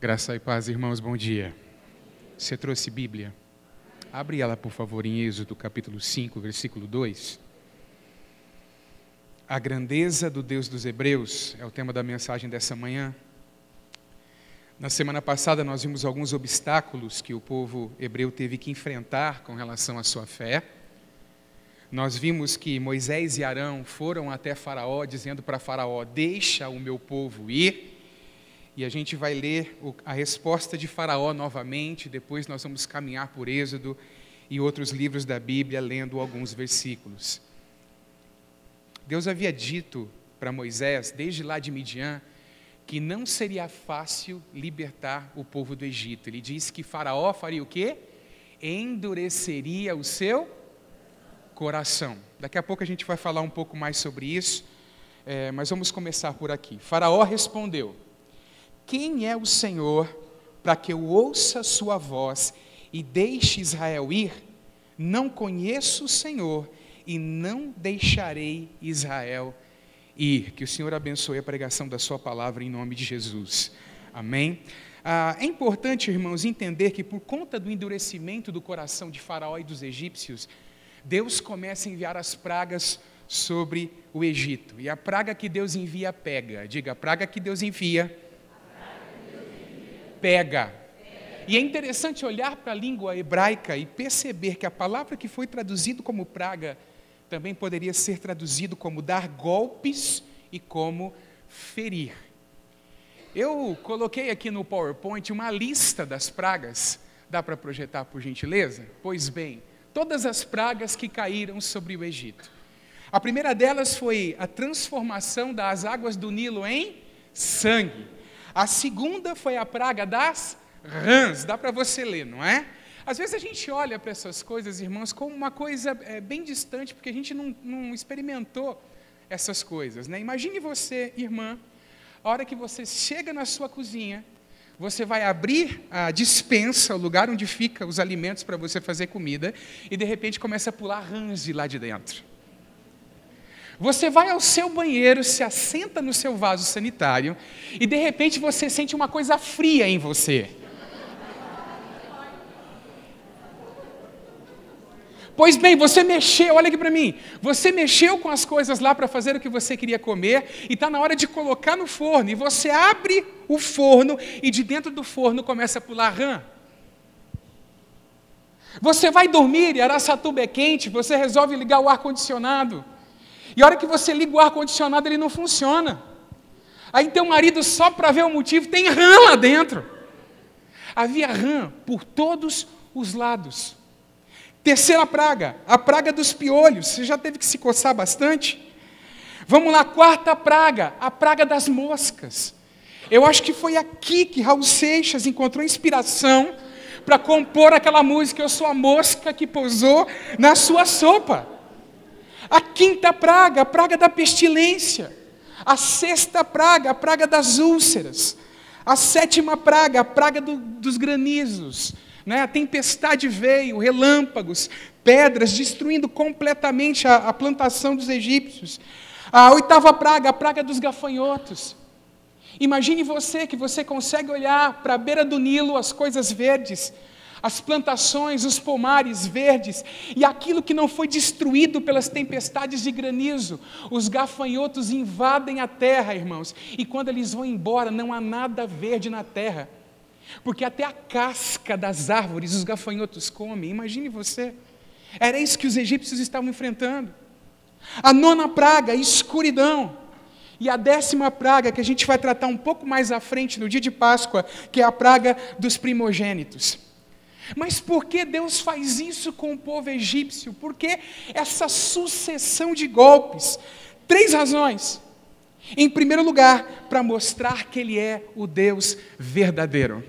Graça e paz, irmãos, bom dia. Você trouxe Bíblia? Abre ela, por favor, em Êxodo, capítulo 5, versículo 2. A grandeza do Deus dos Hebreus é o tema da mensagem dessa manhã. Na semana passada nós vimos alguns obstáculos que o povo hebreu teve que enfrentar com relação à sua fé. Nós vimos que Moisés e Arão foram até Faraó, dizendo para Faraó, deixa o meu povo ir. E a gente vai ler a resposta de Faraó novamente, depois nós vamos caminhar por Êxodo e outros livros da Bíblia, lendo alguns versículos. Deus havia dito para Moisés, desde lá de Midian, que não seria fácil libertar o povo do Egito. Ele disse que Faraó faria o quê? Endureceria o seu coração. Daqui a pouco a gente vai falar um pouco mais sobre isso, mas vamos começar por aqui. Faraó respondeu, quem é o Senhor para que eu ouça sua voz e deixe Israel ir? Não conheço o Senhor e não deixarei Israel ir. Que o Senhor abençoe a pregação da sua palavra em nome de Jesus. Amém? É importante, irmãos, entender que por conta do endurecimento do coração de Faraó e dos egípcios, Deus começa a enviar as pragas sobre o Egito. E a praga que Deus envia pega. Diga, a praga que Deus envia pega. E é interessante olhar para a língua hebraica e perceber que a palavra que foi traduzida como praga também poderia ser traduzido como dar golpes e como ferir. Eu coloquei aqui no PowerPoint uma lista das pragas. Dá para projetar, por gentileza? Pois bem, todas as pragas que caíram sobre o Egito. A primeira delas foi a transformação das águas do Nilo em sangue. A segunda foi a praga das rãs. Dá para você ler, não é? Às vezes a gente olha para essas coisas, irmãos, como uma coisa bem distante, porque a gente não experimentou essas coisas, né? Imagine você, irmã, a hora que você chega na sua cozinha, você vai abrir a despensa, o lugar onde ficam os alimentos para você fazer comida, e de repente começa a pular rãs de lá de dentro. Você vai ao seu banheiro, se assenta no seu vaso sanitário, e de repente você sente uma coisa fria em você. Pois bem, você mexeu, olha aqui para mim, você mexeu com as coisas lá para fazer o que você queria comer, e está na hora de colocar no forno, e você abre o forno, e de dentro do forno começa a pular rã. Você vai dormir, e Araçatuba é quente, você resolve ligar o ar-condicionado, e a hora que você liga o ar-condicionado, ele não funciona. Aí teu marido, só para ver o motivo, tem rã lá dentro. Havia rã por todos os lados. Terceira praga, a praga dos piolhos. Você já teve que se coçar bastante? Vamos lá, quarta praga, a praga das moscas. Eu acho que foi aqui que Raul Seixas encontrou inspiração para compor aquela música, Eu Sou a Mosca que Pousou na Sua Sopa. A quinta praga, a praga da pestilência. A sexta praga, a praga das úlceras. A sétima praga, a praga dos granizos. Né? A tempestade veio, relâmpagos, pedras, destruindo completamente a plantação dos egípcios. A oitava praga, a praga dos gafanhotos. Imagine você que você consegue olhar para a beira do Nilo, as coisas verdes, as plantações, os pomares verdes, e aquilo que não foi destruído pelas tempestades de granizo, os gafanhotos invadem a terra, irmãos, e quando eles vão embora, não há nada verde na terra, porque até a casca das árvores os gafanhotos comem. Imagine você, era isso que os egípcios estavam enfrentando. A nona praga, a escuridão. E a décima praga, que a gente vai tratar um pouco mais à frente, no dia de Páscoa, que é a praga dos primogênitos. Mas por que Deus faz isso com o povo egípcio? Por que essa sucessão de golpes? 3 razões. Em primeiro lugar, para mostrar que Ele é o Deus verdadeiro.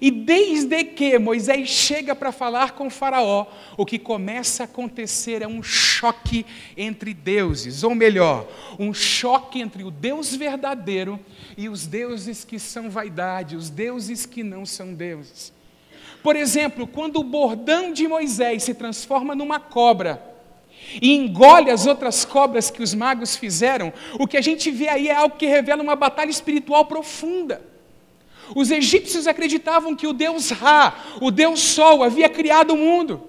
E desde que Moisés chega para falar com Faraó, o que começa a acontecer é um choque entre deuses, ou melhor, um choque entre o Deus verdadeiro e os deuses que são vaidade, os deuses que não são deuses. Por exemplo, quando o bordão de Moisés se transforma numa cobra e engole as outras cobras que os magos fizeram, o que a gente vê aí é algo que revela uma batalha espiritual profunda. Os egípcios acreditavam que o deus Ra, o deus Sol, havia criado o mundo.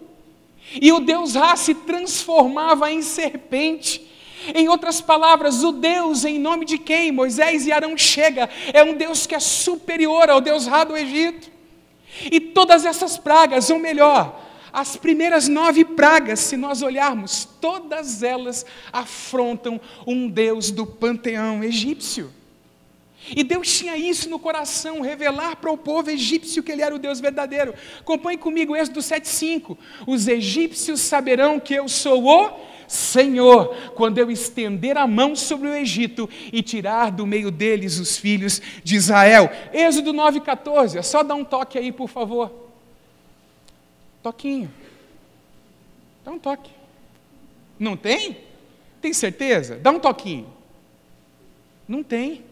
E o deus Ra se transformava em serpente. Em outras palavras, o Deus em nome de quem Moisés e Arão chega é um Deus que é superior ao Deus Ra do Egito. E todas essas pragas, ou melhor, as primeiras 9 pragas, se nós olharmos, todas elas afrontam um Deus do panteão egípcio. E Deus tinha isso no coração, revelar para o povo egípcio que Ele era o Deus verdadeiro. Acompanhe comigo Êxodo 7,5. Os egípcios saberão que eu sou o Senhor, quando eu estender a mão sobre o Egito e tirar do meio deles os filhos de Israel. Êxodo 9,14, é só dar um toque aí, por favor. Toquinho. Dá um toque. Não tem? Tem certeza? Dá um toquinho. Não tem.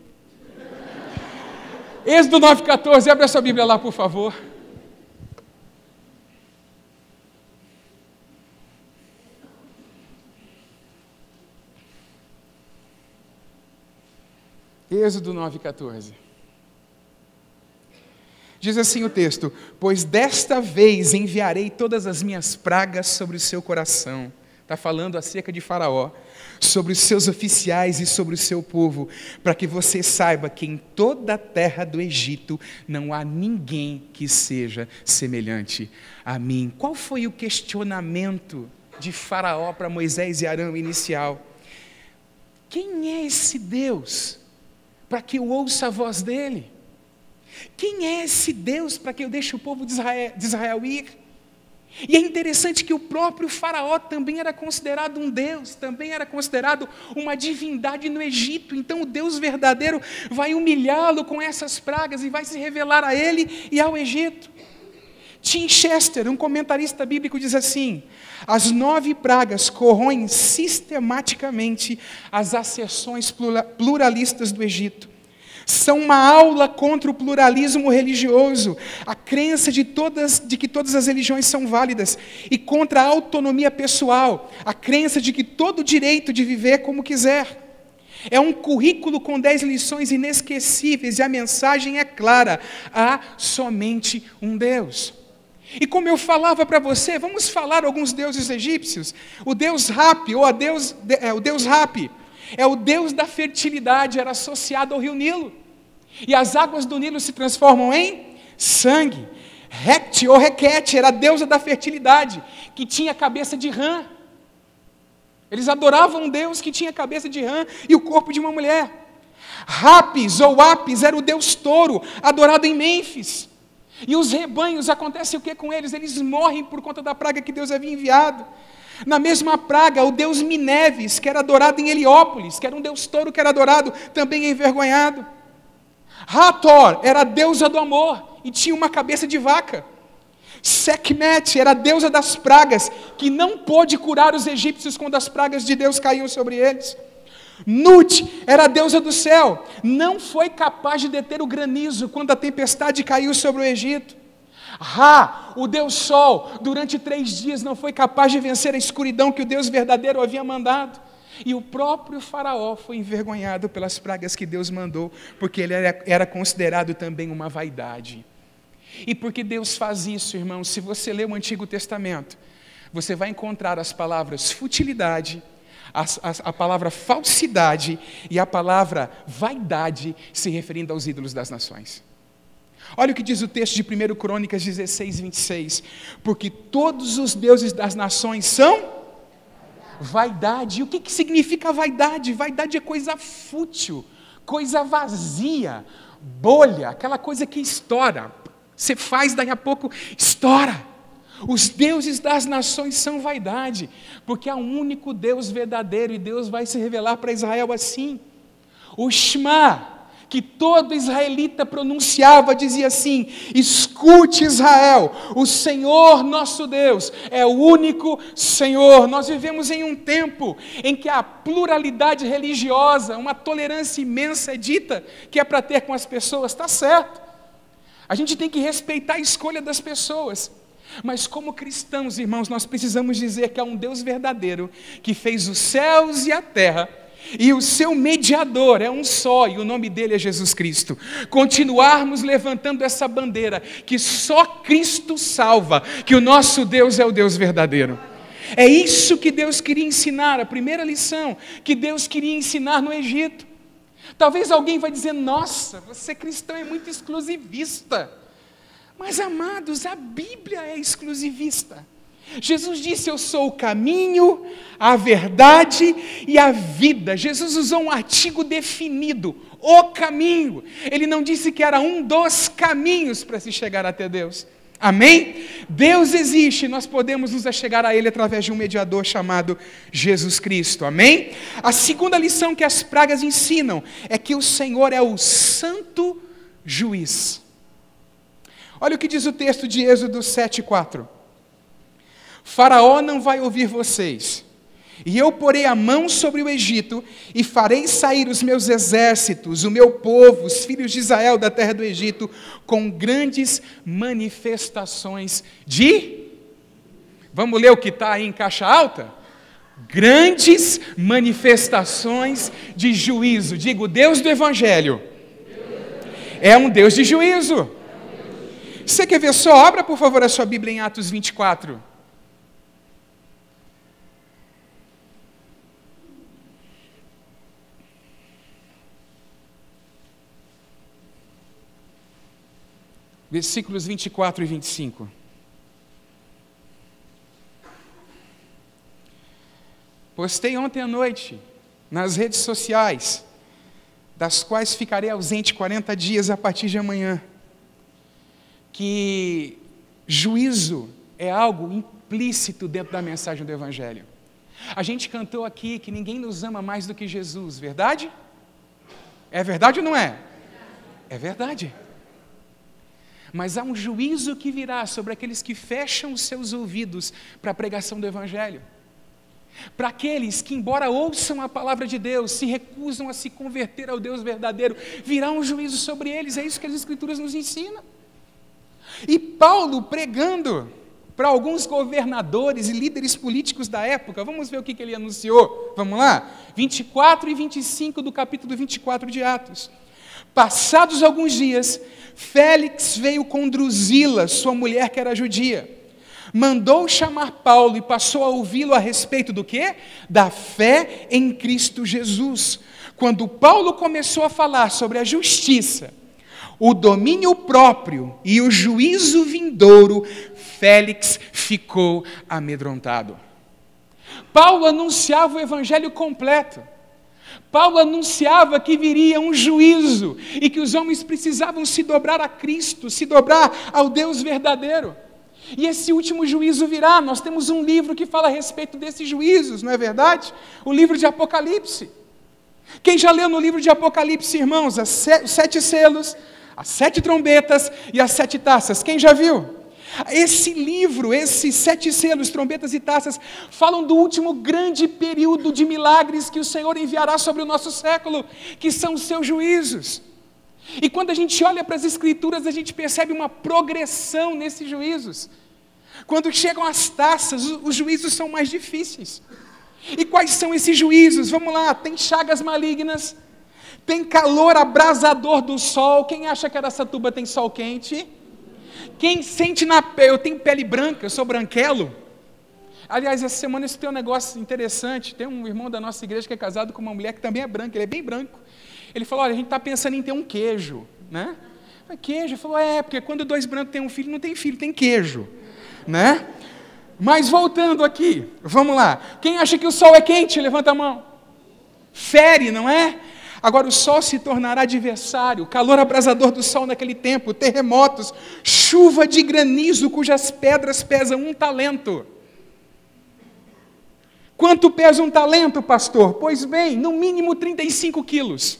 Êxodo 9,14, abre a sua Bíblia lá, por favor. Êxodo 9,14. Diz assim o texto: pois desta vez enviarei todas as minhas pragas sobre o seu coração. Está falando acerca de Faraó, sobre os seus oficiais e sobre o seu povo, para que você saiba que em toda a terra do Egito não há ninguém que seja semelhante a mim. Qual foi o questionamento de Faraó para Moisés e Arão inicial? Quem é esse Deus para que eu ouça a voz dele? Quem é esse Deus para que eu deixe o povo de Israel ir? E é interessante que o próprio Faraó também era considerado um Deus, também era considerado uma divindade no Egito. Então o Deus verdadeiro vai humilhá-lo com essas pragas e vai se revelar a ele e ao Egito. Tim Chester, um comentarista bíblico, diz assim: as 9 pragas corroem sistematicamente as asserções pluralistas do Egito. São uma aula contra o pluralismo religioso, a crença de que todas as religiões são válidas, e contra a autonomia pessoal, a crença de que todo o direito de viver como quiser. É um currículo com 10 lições inesquecíveis, e a mensagem é clara: há somente um Deus. E como eu falava para você, vamos falar alguns deuses egípcios. O deus Hapi, o deus Hapi, é o deus da fertilidade, era associado ao rio Nilo. E as águas do Nilo se transformam em sangue. Hecate ou Requete era a deusa da fertilidade, que tinha cabeça de rã. Eles adoravam um deus que tinha cabeça de rã e o corpo de uma mulher. Apis ou Apis era o deus touro, adorado em Mênfis. E os rebanhos, acontece o que com eles? Eles morrem por conta da praga que Deus havia enviado. Na mesma praga, o deus Mineves, que era adorado em Heliópolis, que era um deus touro que era adorado também envergonhado. Hathor era a deusa do amor e tinha uma cabeça de vaca. Sekhmet era a deusa das pragas, que não pôde curar os egípcios quando as pragas de Deus caíam sobre eles. Nut era a deusa do céu, não foi capaz de deter o granizo quando a tempestade caiu sobre o Egito. Ra, o Deus Sol, durante 3 dias não foi capaz de vencer a escuridão que o Deus verdadeiro havia mandado. E o próprio Faraó foi envergonhado pelas pragas que Deus mandou, porque ele era considerado também uma vaidade. E por que Deus faz isso, irmãos? Se você ler o Antigo Testamento, você vai encontrar as palavras futilidade, a palavra falsidade e a palavra vaidade se referindo aos ídolos das nações. Olha o que diz o texto de 1 Crônicas 16, 26. Porque todos os deuses das nações são vaidade. E o que significa vaidade? Vaidade é coisa fútil, coisa vazia, bolha, aquela coisa que estoura. Você faz, daqui a pouco estoura. Os deuses das nações são vaidade, porque há um único Deus verdadeiro, e Deus vai se revelar para Israel assim. O Shema, que todo israelita pronunciava, dizia assim: escute Israel, o Senhor nosso Deus é o único Senhor. Nós vivemos em um tempo em que a pluralidade religiosa, uma tolerância imensa é dita que é para ter com as pessoas, está certo. A gente tem que respeitar a escolha das pessoas. Mas como cristãos, irmãos, nós precisamos dizer que há um Deus verdadeiro, que fez os céus e a terra, E o seu mediador é um só, e o nome dele é Jesus Cristo. Continuarmos levantando essa bandeira, que só Cristo salva, que o nosso Deus é o Deus verdadeiro. É isso que Deus queria ensinar, a primeira lição que Deus queria ensinar no Egito. Talvez alguém vai dizer, nossa, você cristão é muito exclusivista. Mas, amados, a Bíblia é exclusivista. Jesus disse, eu sou o caminho, a verdade e a vida. Jesus usou um artigo definido, o caminho. Ele não disse que era um dos caminhos para se chegar até Deus. Amém? Deus existe, nós podemos nos achegar a Ele através de um mediador chamado Jesus Cristo. Amém? A segunda lição que as pragas ensinam é que o Senhor é o santo juiz. Olha o que diz o texto de Êxodo 7:4. Faraó não vai ouvir vocês, e eu porei a mão sobre o Egito, e farei sair os meus exércitos, o meu povo, os filhos de Israel da terra do Egito, com grandes manifestações de... Vamos ler o que está aí em caixa alta? Grandes manifestações de juízo. Digo, Deus do Evangelho é um Deus de juízo. Você quer ver só? Abra, por favor, a sua Bíblia em Atos 24. Versículos 24 e 25. Postei ontem à noite nas redes sociais, das quais ficarei ausente 40 dias a partir de amanhã, que juízo é algo implícito dentro da mensagem do Evangelho. A gente cantou aqui que ninguém nos ama mais do que Jesus, verdade? É verdade ou não é? É verdade. Mas há um juízo que virá sobre aqueles que fecham os seus ouvidos para a pregação do Evangelho. Para aqueles que, embora ouçam a palavra de Deus, se recusam a se converter ao Deus verdadeiro, virá um juízo sobre eles. É isso que as Escrituras nos ensinam. E Paulo pregando para alguns governadores e líderes políticos da época, vamos ver o que ele anunciou. Vamos lá? 24 e 25 do capítulo 24 de Atos. Passados alguns dias, Félix veio com Drusila, sua mulher que era judia. Mandou chamar Paulo e passou a ouvi-lo a respeito do quê? Da fé em Cristo Jesus. Quando Paulo começou a falar sobre a justiça, o domínio próprio e o juízo vindouro, Félix ficou amedrontado. Paulo anunciava o evangelho completo. Paulo anunciava que viria um juízo e que os homens precisavam se dobrar a Cristo, se dobrar ao Deus verdadeiro. E esse último juízo virá. Nós temos um livro que fala a respeito desses juízos, não é verdade? O livro de Apocalipse. Quem já leu no livro de Apocalipse, irmãos, os 7 selos, as 7 trombetas e as 7 taças? Quem já viu? Esse livro, esses 7 selos, trombetas e taças, falam do último grande período de milagres que o Senhor enviará sobre o nosso século, que são os seus juízos. E quando a gente olha para as Escrituras, a gente percebe uma progressão nesses juízos. Quando chegam as taças, os juízos são mais difíceis. E quais são esses juízos? Vamos lá, tem chagas malignas, tem calor abrasador do sol. Quem acha que Araçatuba tem sol quente? Quem sente na pele, eu tenho pele branca, eu sou branquelo. Aliás, essa semana eu escutei um negócio interessante. Tem um irmão da nossa igreja que é casado com uma mulher que também é branca, ele é bem branco. Ele falou, olha, a gente está pensando em ter um queijo, né? Queijo? Ele falou, porque quando 2 brancos têm um filho, não tem filho, tem queijo, né? Mas voltando aqui, vamos lá. Quem acha que o sol é quente? Levanta a mão. Fere, não é? Agora o sol se tornará adversário, calor abrasador do sol naquele tempo, terremotos, chuva de granizo cujas pedras pesam 1 talento. Quanto pesa 1 talento, pastor? Pois bem, no mínimo 35 quilos.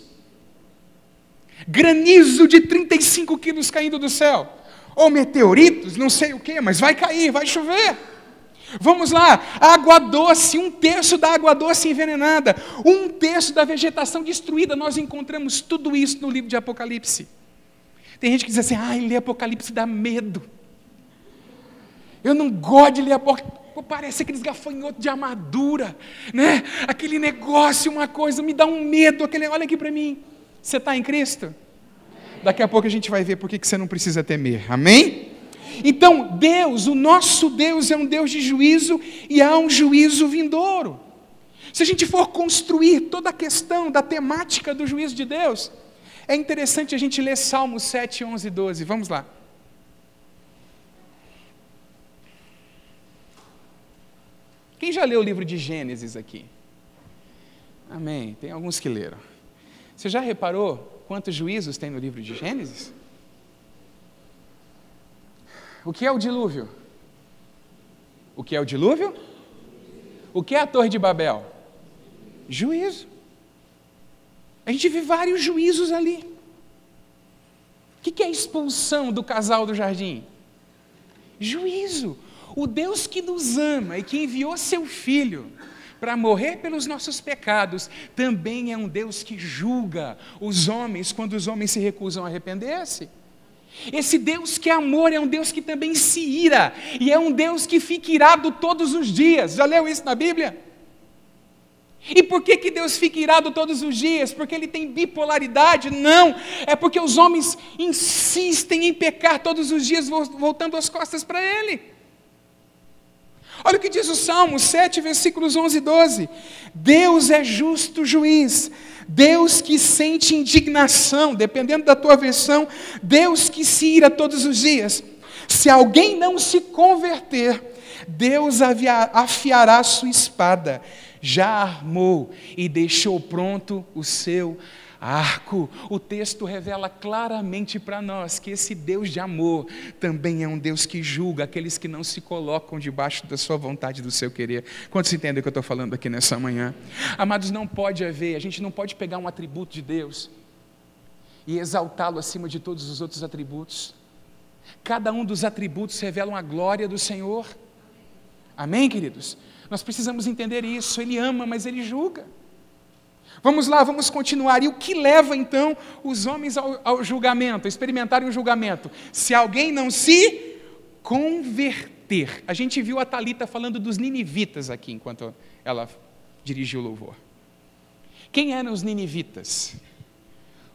Granizo de 35 quilos caindo do céu. Ou meteoritos, não sei o que, mas vai cair, vai chover. Vamos lá, água doce, 1/3 da água doce envenenada, 1/3 da vegetação destruída. Nós encontramos tudo isso no livro de Apocalipse. Tem gente que diz assim, ler Apocalipse dá medo. Eu não gosto de ler Apocalipse. parece aqueles gafanhotos de armadura, né? Aquele negócio, uma coisa, me dá um medo, olha aqui para mim. Você está em Cristo? Daqui a pouco a gente vai ver por que você não precisa temer, amém? Então, Deus, o nosso Deus é um Deus de juízo e há um juízo vindouro. Se a gente for construir toda a questão da temática do juízo de Deus, é interessante a gente ler Salmos 7, 11 e 12, vamos lá. Quem já leu o livro de Gênesis aqui? Amém, tem alguns que leram. Você já reparou quantos juízos tem no livro de Gênesis? O que é o dilúvio? O que é o dilúvio? O que é a Torre de Babel? Juízo. A gente vê vários juízos ali. O que é a expulsão do casal do jardim? Juízo. O Deus que nos ama e que enviou seu Filho para morrer pelos nossos pecados, também é um Deus que julga os homens quando os homens se recusam a arrepender-se. Esse Deus que é amor é um Deus que também se ira, e é um Deus que fica irado todos os dias. Já leu isso na Bíblia? E por que Deus fica irado todos os dias? Porque Ele tem bipolaridade? Não, é porque os homens insistem em pecar todos os dias, voltando as costas para Ele. Olha o que diz o Salmo 7, versículos 11 e 12. Deus é justo juiz, Deus que sente indignação, dependendo da tua versão, Deus que se ira todos os dias. Se alguém não se converter, Deus afiará sua espada, já armou e deixou pronto o seu arco. O texto revela claramente para nós que esse Deus de amor também é um Deus que julga aqueles que não se colocam debaixo da sua vontade, do seu querer. Quantos entendem o que eu estou falando aqui nessa manhã? Amados, não pode haver, a gente não pode pegar um atributo de Deus e exaltá-lo acima de todos os outros atributos. Cada um dos atributos revela a glória do Senhor. Amém, queridos? Nós precisamos entender isso. Ele ama, mas Ele julga. Vamos lá, vamos continuar. E o que leva então os homens ao julgamento, a experimentarem o julgamento? Se alguém não se converter. A gente viu a Thalita falando dos ninivitas aqui, enquanto ela dirigiu o louvor. Quem eram os ninivitas?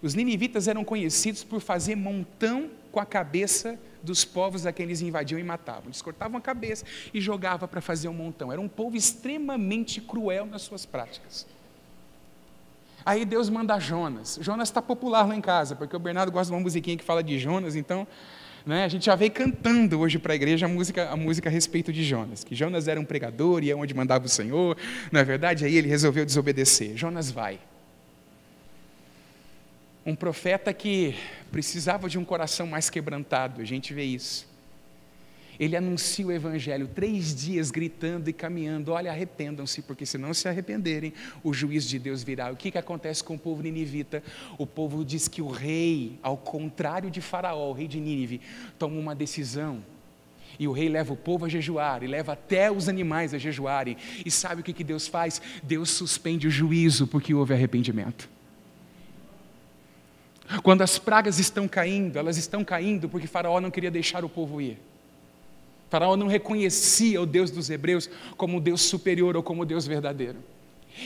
Os ninivitas eram conhecidos por fazer montão com a cabeça dos povos a quem eles invadiam e matavam. Eles cortavam a cabeça e jogavam para fazer um montão. Era um povo extremamente cruel nas suas práticas. Aí Deus manda Jonas. Jonas está popular lá em casa, porque o Bernardo gosta de uma musiquinha que fala de Jonas, então, né, a gente já veio cantando hoje para a igreja a música a respeito de Jonas, que Jonas era um pregador e é onde mandava o Senhor, não é verdade? Aí ele resolveu desobedecer. Jonas vai. Um profeta que precisava de um coração mais quebrantado, a gente vê isso. Ele anuncia o evangelho 3 dias gritando e caminhando, olha, arrependam-se, porque se não se arrependerem, o juízo de Deus virá. O que acontece com o povo ninivita? O povo diz que o rei, ao contrário de Faraó, o rei de Nínive, toma uma decisão. E o rei leva o povo a jejuar, e leva até os animais a jejuarem. E sabe o que Deus faz? Deus suspende o juízo, porque houve arrependimento. Quando as pragas estão caindo, elas estão caindo porque Faraó não queria deixar o povo ir. Faraó não reconhecia o Deus dos hebreus como o Deus superior ou como o Deus verdadeiro.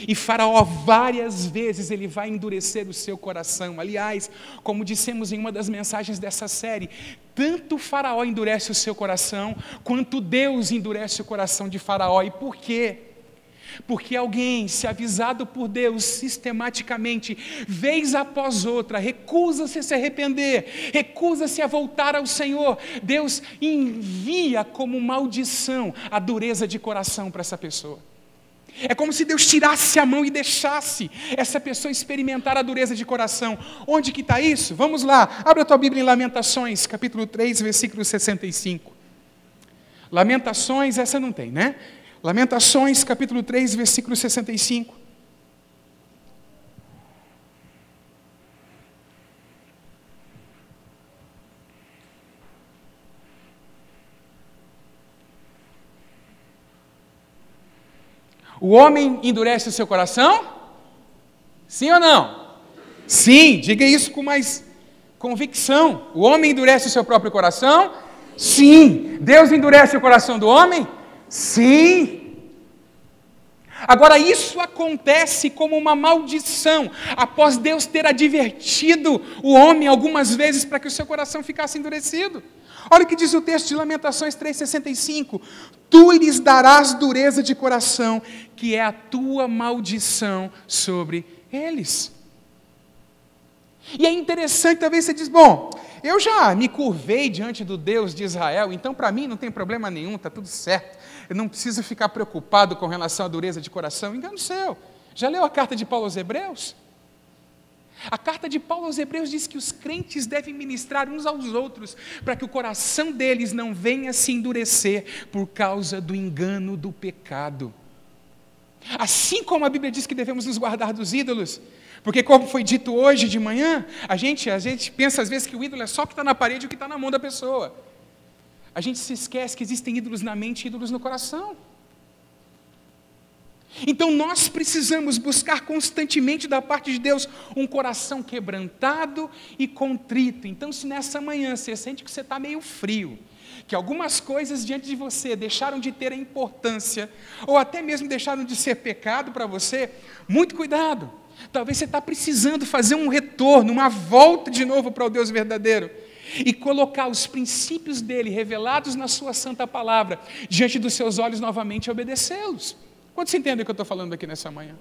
E Faraó várias vezes ele vai endurecer o seu coração. Aliás, como dissemos em uma das mensagens dessa série, tanto Faraó endurece o seu coração, quanto Deus endurece o coração de Faraó. E por quê? Porque alguém, se avisado por Deus sistematicamente, vez após outra, recusa-se a se arrepender, recusa-se a voltar ao Senhor, Deus envia como maldição a dureza de coração para essa pessoa. É como se Deus tirasse a mão e deixasse essa pessoa experimentar a dureza de coração. Onde que está isso? Vamos lá, abre a tua Bíblia em Lamentações, capítulo 3, versículo 65. Lamentações, essa não tem, né? Lamentações, capítulo 3, versículo 65. O homem endurece o seu coração? Sim ou não? Sim, diga isso com mais convicção. O homem endurece o seu próprio coração? Sim. Deus endurece o coração do homem? Sim! Agora, isso acontece como uma maldição, após Deus ter advertido o homem algumas vezes para que o seu coração ficasse endurecido. Olha o que diz o texto de Lamentações 3,65. Tu lhes darás dureza de coração, que é a tua maldição sobre eles. E é interessante, talvez você diz, bom, eu já me curvei diante do Deus de Israel, então para mim não tem problema nenhum, está tudo certo. Eu não preciso ficar preocupado com relação à dureza de coração. Engano seu. Já leu a carta de Paulo aos Hebreus? A carta de Paulo aos Hebreus diz que os crentes devem ministrar uns aos outros, para que o coração deles não venha se endurecer por causa do engano do pecado. Assim como a Bíblia diz que devemos nos guardar dos ídolos, porque como foi dito hoje de manhã, a gente pensa às vezes que o ídolo é só o que está na parede e o que está na mão da pessoa. A gente se esquece que existem ídolos na mente e ídolos no coração. Então nós precisamos buscar constantemente da parte de Deus um coração quebrantado e contrito. Então se nessa manhã você sente que você está meio frio, que algumas coisas diante de você deixaram de ter a importância, ou até mesmo deixaram de ser pecado para você, muito cuidado. Talvez você está precisando fazer um retorno, uma volta de novo para o Deus verdadeiro, e colocar os princípios dele, revelados na sua santa palavra, diante dos seus olhos novamente e obedecê-los. Quantos entendem o que eu estou falando aqui nessa manhã?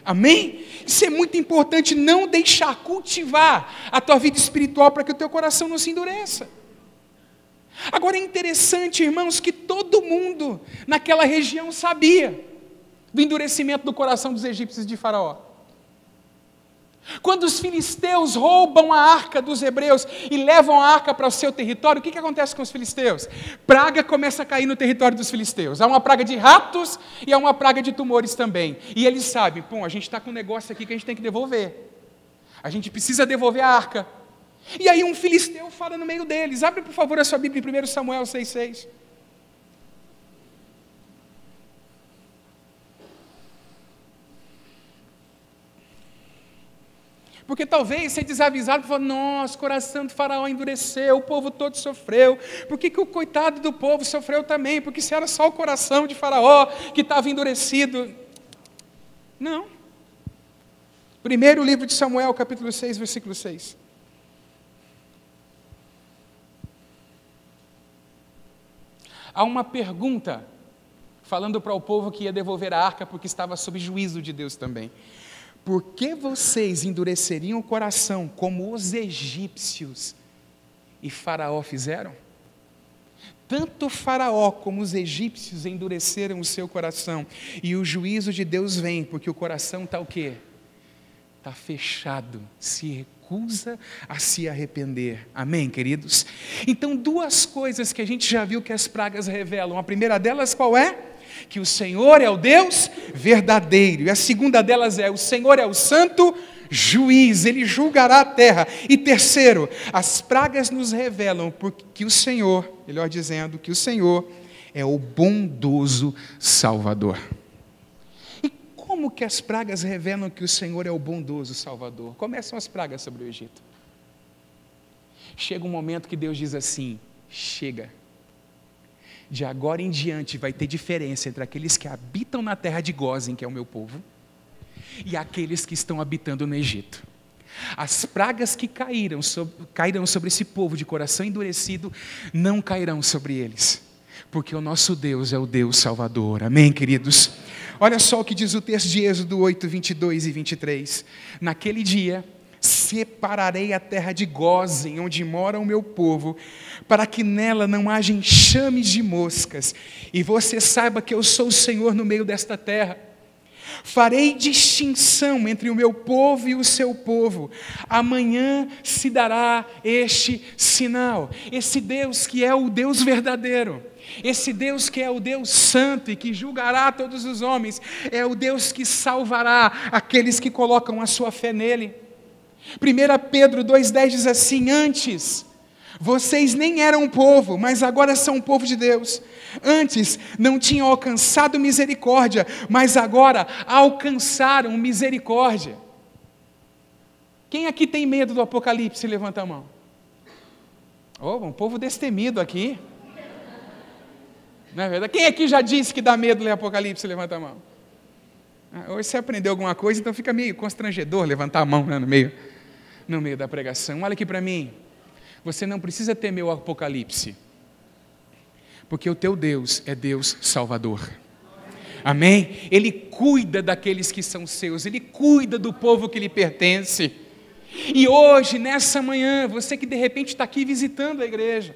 Amém? Isso é muito importante, não deixar cultivar a tua vida espiritual para que o teu coração não se endureça. Agora é interessante, irmãos, que todo mundo naquela região sabia do endurecimento do coração dos egípcios de Faraó. Quando os filisteus roubam a arca dos hebreus e levam a arca para o seu território, o que acontece com os filisteus? Praga começa a cair no território dos filisteus. Há uma praga de ratos e há uma praga de tumores também. E eles sabem, a gente está com um negócio aqui que a gente tem que devolver. A gente precisa devolver a arca. E aí um filisteu fala no meio deles. Abre, por favor, a sua Bíblia em 1 Samuel 6,6. Porque talvez você desavisado e falou, nossa, o coração do faraó endureceu, o povo todo sofreu. Por que o coitado do povo sofreu também? Porque se era só o coração de faraó que estava endurecido. Não. Primeiro livro de Samuel, capítulo 6, versículo 6. Há uma pergunta falando para o povo que ia devolver a arca porque estava sob juízo de Deus também. Por que vocês endureceriam o coração como os egípcios e Faraó fizeram? Tanto Faraó como os egípcios endureceram o seu coração. E o juízo de Deus vem, porque o coração está o quê? Está fechado, se recusa a se arrepender. Amém, queridos? Então, duas coisas que a gente já viu que as pragas revelam. A primeira delas qual é? Que o Senhor é o Deus verdadeiro. E a segunda delas é: o Senhor é o santo juiz, Ele julgará a terra. E terceiro, as pragas nos revelam porque o Senhor, melhor dizendo, que o Senhor é o bondoso Salvador. E como que as pragas revelam que o Senhor é o bondoso Salvador? Começam as pragas sobre o Egito. Chega um momento que Deus diz assim: chega. De agora em diante vai ter diferença entre aqueles que habitam na terra de Gósen, que é o meu povo, e aqueles que estão habitando no Egito. As pragas que cairão sobre esse povo de coração endurecido não cairão sobre eles, porque o nosso Deus é o Deus Salvador. Amém, queridos? Olha só o que diz o texto de Êxodo 8, 22 e 23. Naquele dia separarei a terra de Gósen, onde mora o meu povo, para que nela não haja enxames de moscas, e você saiba que eu sou o Senhor no meio desta terra. Farei distinção entre o meu povo e o seu povo. Amanhã se dará este sinal. Esse Deus que é o Deus verdadeiro, esse Deus que é o Deus santo e que julgará todos os homens, é o Deus que salvará aqueles que colocam a sua fé nele. 1 Pedro 2,10 diz assim: antes vocês nem eram povo, mas agora são o povo de Deus. Antes não tinham alcançado misericórdia, mas agora alcançaram misericórdia. Quem aqui tem medo do Apocalipse? Levanta a mão. Um povo destemido aqui. Não é verdade? Quem aqui já disse que dá medo ler Apocalipse? Levanta a mão. Hoje você aprendeu alguma coisa, então fica meio constrangedor levantar a mão, né, no meio da pregação. Olha aqui para mim. Você não precisa temer o Apocalipse, porque o teu Deus é Deus Salvador. Amém? Ele cuida daqueles que são seus, Ele cuida do povo que lhe pertence. E hoje, nessa manhã, você que de repente está aqui visitando a igreja,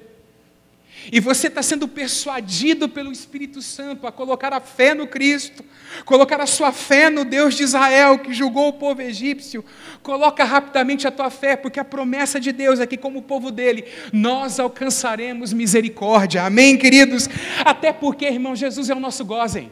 e você está sendo persuadido pelo Espírito Santo a colocar a fé no Cristo, colocar a sua fé no Deus de Israel, que julgou o povo egípcio, coloca rapidamente a tua fé, porque a promessa de Deus é que, como povo dele, nós alcançaremos misericórdia. Amém, queridos? Até porque, irmão, Jesus é o nosso gozem.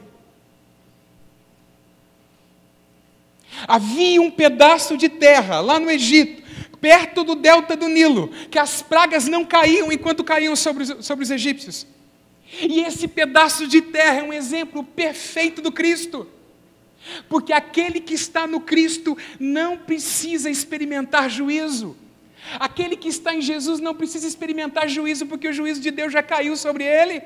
Havia um pedaço de terra lá no Egito, perto do delta do Nilo, que as pragas não caíam enquanto caíam sobre os egípcios. E esse pedaço de terra é um exemplo perfeito do Cristo, porque aquele que está no Cristo não precisa experimentar juízo. Aquele que está em Jesus não precisa experimentar juízo, porque o juízo de Deus já caiu sobre ele.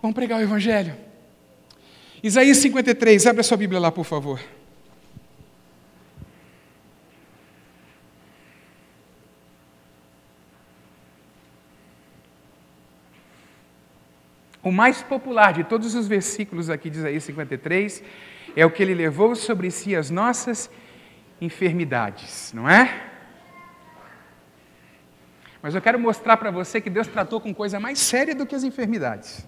Vamos pregar o Evangelho. Isaías 53, abre a sua Bíblia lá, por favor. O mais popular de todos os versículos aqui de Isaías 53 é o que ele levou sobre si as nossas enfermidades, não é? Mas eu quero mostrar para você que Deus tratou com coisa mais séria do que as enfermidades.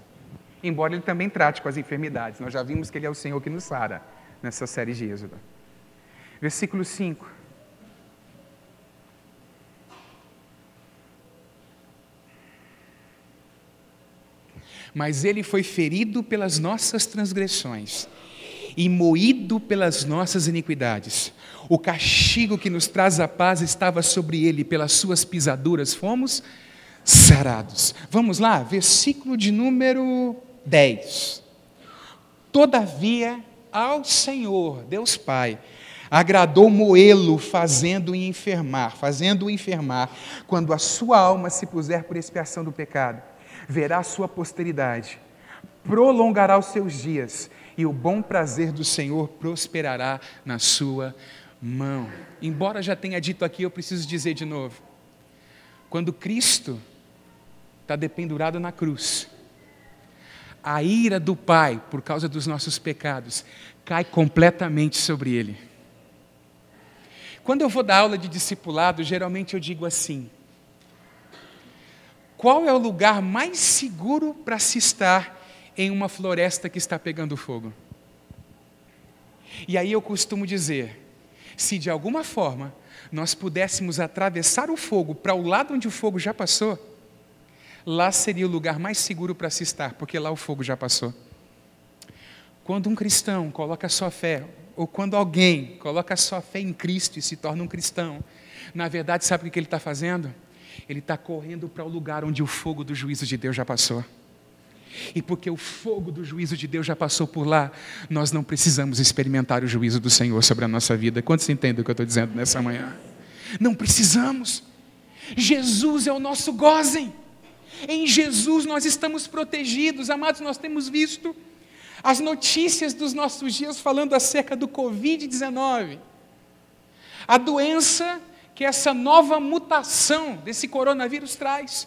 Embora Ele também trate com as enfermidades. Nós já vimos que Ele é o Senhor que nos sara nessa série de Êxodo. Versículo 5. Mas Ele foi ferido pelas nossas transgressões e moído pelas nossas iniquidades. O castigo que nos traz a paz estava sobre Ele, pelas suas pisaduras fomos sarados. Vamos lá, versículo de número 10. Todavia, ao Senhor, Deus Pai, agradou moê-lo, fazendo-o enfermar, quando a sua alma se puser por expiação do pecado. Verá a sua posteridade, prolongará os seus dias, e o bom prazer do Senhor prosperará na sua mão. Embora já tenha dito aqui, eu preciso dizer de novo. Quando Cristo está dependurado na cruz, a ira do Pai, por causa dos nossos pecados, cai completamente sobre Ele. Quando eu vou dar aula de discipulado, geralmente eu digo assim: qual é o lugar mais seguro para se estar em uma floresta que está pegando fogo? E aí eu costumo dizer, se de alguma forma nós pudéssemos atravessar o fogo para o lado onde o fogo já passou, lá seria o lugar mais seguro para se estar, porque lá o fogo já passou. Quando um cristão coloca a sua fé, ou quando alguém coloca a sua fé em Cristo e se torna um cristão, na verdade, sabe o que ele está fazendo? Ele está correndo para o lugar onde o fogo do juízo de Deus já passou. E porque o fogo do juízo de Deus já passou por lá, nós não precisamos experimentar o juízo do Senhor sobre a nossa vida. Quantos entendem o que eu estou dizendo nessa manhã? Não precisamos. Jesus é o nosso gozem. Em Jesus nós estamos protegidos. Amados, nós temos visto as notícias dos nossos dias falando acerca do Covid-19. A doença que essa nova mutação desse coronavírus traz.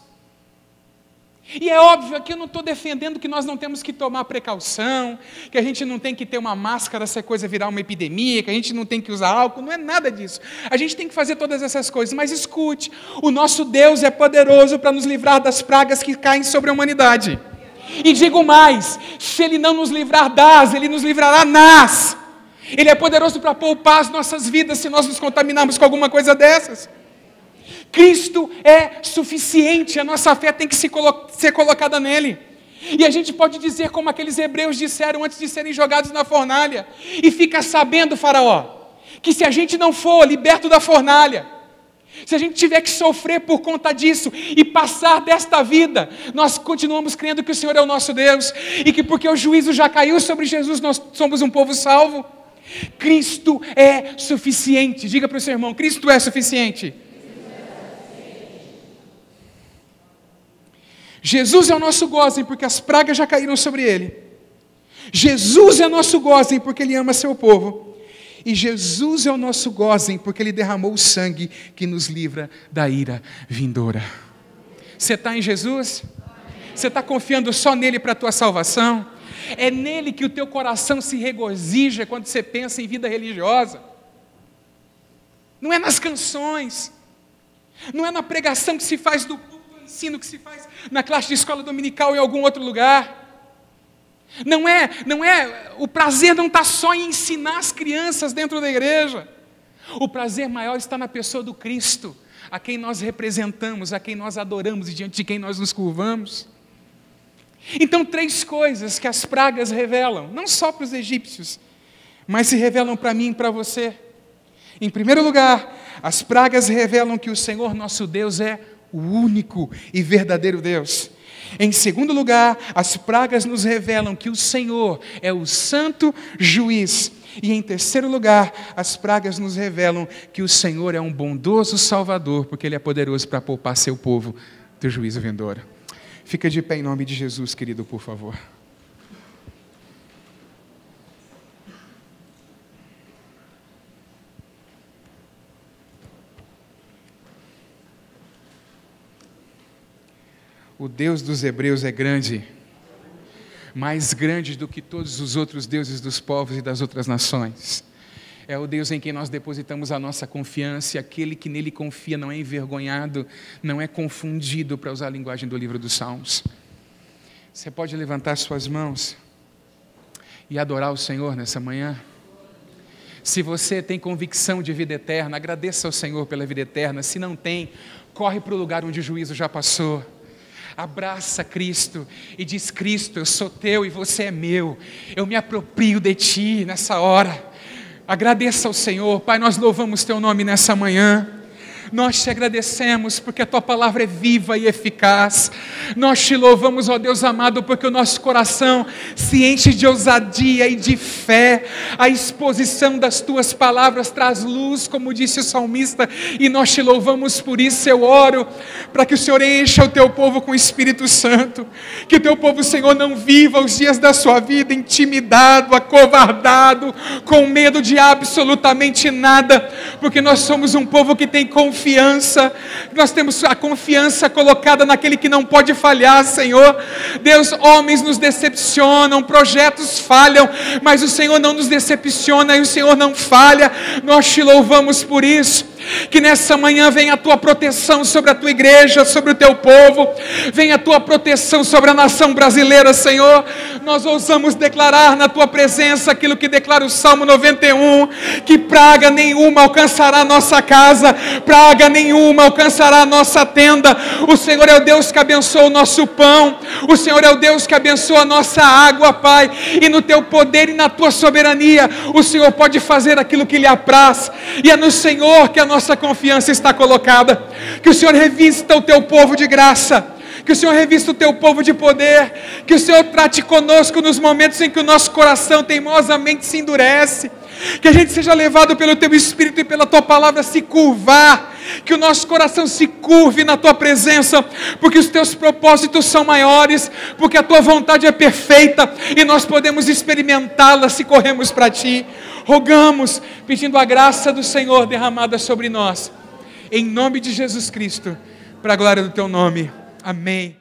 E é óbvio, aqui eu não estou defendendo que nós não temos que tomar precaução, que a gente não tem que ter uma máscara se a coisa virar uma epidemia, que a gente não tem que usar álcool, não é nada disso. A gente tem que fazer todas essas coisas, mas escute, o nosso Deus é poderoso para nos livrar das pragas que caem sobre a humanidade. E digo mais, se Ele não nos livrar das, Ele nos livrará nas. Ele é poderoso para poupar as nossas vidas se nós nos contaminarmos com alguma coisa dessas. Cristo é suficiente, a nossa fé tem que ser colocada nele. E a gente pode dizer como aqueles hebreus disseram antes de serem jogados na fornalha. E fica sabendo, Faraó, que se a gente não for liberto da fornalha, se a gente tiver que sofrer por conta disso e passar desta vida, nós continuamos crendo que o Senhor é o nosso Deus e que porque o juízo já caiu sobre Jesus, nós somos um povo salvo. Cristo é suficiente. Diga para o seu irmão, Cristo é suficiente. Jesus é o nosso gozem porque as pragas já caíram sobre ele. Jesus é o nosso gozem porque ele ama seu povo. E Jesus é o nosso gozem porque ele derramou o sangue que nos livra da ira vindoura. Você está em Jesus? Você está confiando só nele para a tua salvação? É nele que o teu coração se regozija quando você pensa em vida religiosa. Não é nas canções, não é na pregação que se faz do púlpito, no ensino que se faz na classe de escola dominical em algum outro lugar. O prazer não está só em ensinar as crianças dentro da igreja. O prazer maior está na pessoa do Cristo, a quem nós representamos, a quem nós adoramos e diante de quem nós nos curvamos. Então, 3 coisas que as pragas revelam, não só para os egípcios, mas se revelam para mim e para você. Em primeiro lugar, as pragas revelam que o Senhor nosso Deus é o único e verdadeiro Deus. Em segundo lugar, as pragas nos revelam que o Senhor é o santo juiz. E em terceiro lugar, as pragas nos revelam que o Senhor é um bondoso Salvador, porque Ele é poderoso para poupar seu povo do juízo vindouro. Fica de pé em nome de Jesus, querido, por favor. O Deus dos hebreus é grande, mais grande do que todos os outros deuses dos povos e das outras nações. É o Deus em quem nós depositamos a nossa confiança, e aquele que nele confia não é envergonhado, não é confundido, para usar a linguagem do livro dos Salmos. Você pode levantar suas mãos e adorar o Senhor nessa manhã? Se você tem convicção de vida eterna, agradeça ao Senhor pela vida eterna. Se não tem, corre para o lugar onde o juízo já passou. Abraça Cristo e diz: Cristo, eu sou teu e você é meu. Eu me aproprio de ti nessa hora. Agradeça ao Senhor. Pai, nós louvamos teu nome nessa manhã. Nós te agradecemos porque a tua palavra é viva e eficaz. Nós te louvamos, ó Deus amado, porque o nosso coração se enche de ousadia e de fé. A exposição das tuas palavras traz luz, como disse o salmista, e nós te louvamos por isso. Eu oro para que o Senhor encha o teu povo com o Espírito Santo, que o teu povo, Senhor, não viva os dias da sua vida intimidado, acovardado, com medo de absolutamente nada, porque nós somos um povo que tem confiança. Nós temos a confiança colocada naquele que não pode falhar, Senhor. Deus, homens nos decepcionam, projetos falham, mas o Senhor não nos decepciona e o Senhor não falha. Nós te louvamos por isso. Que nessa manhã venha a tua proteção sobre a tua igreja, sobre o teu povo, venha a tua proteção sobre a nação brasileira, Senhor. Nós ousamos declarar na tua presença aquilo que declara o Salmo 91, que praga nenhuma alcançará a nossa casa, praga nenhuma alcançará a nossa tenda. O Senhor é o Deus que abençoa o nosso pão, o Senhor é o Deus que abençoa a nossa água, Pai, e no teu poder e na tua soberania, o Senhor pode fazer aquilo que lhe apraz, e é no Senhor que a nossa confiança está colocada. Que o Senhor revista o teu povo de graça, que o Senhor revista o teu povo de poder, que o Senhor trate conosco nos momentos em que o nosso coração teimosamente se endurece, que a gente seja levado pelo teu Espírito e pela tua palavra se curvar, que o nosso coração se curve na tua presença, porque os teus propósitos são maiores, porque a tua vontade é perfeita e nós podemos experimentá-la se corremos para ti. Rogamos, pedindo a graça do Senhor derramada sobre nós, em nome de Jesus Cristo, para a glória do teu nome. Amém.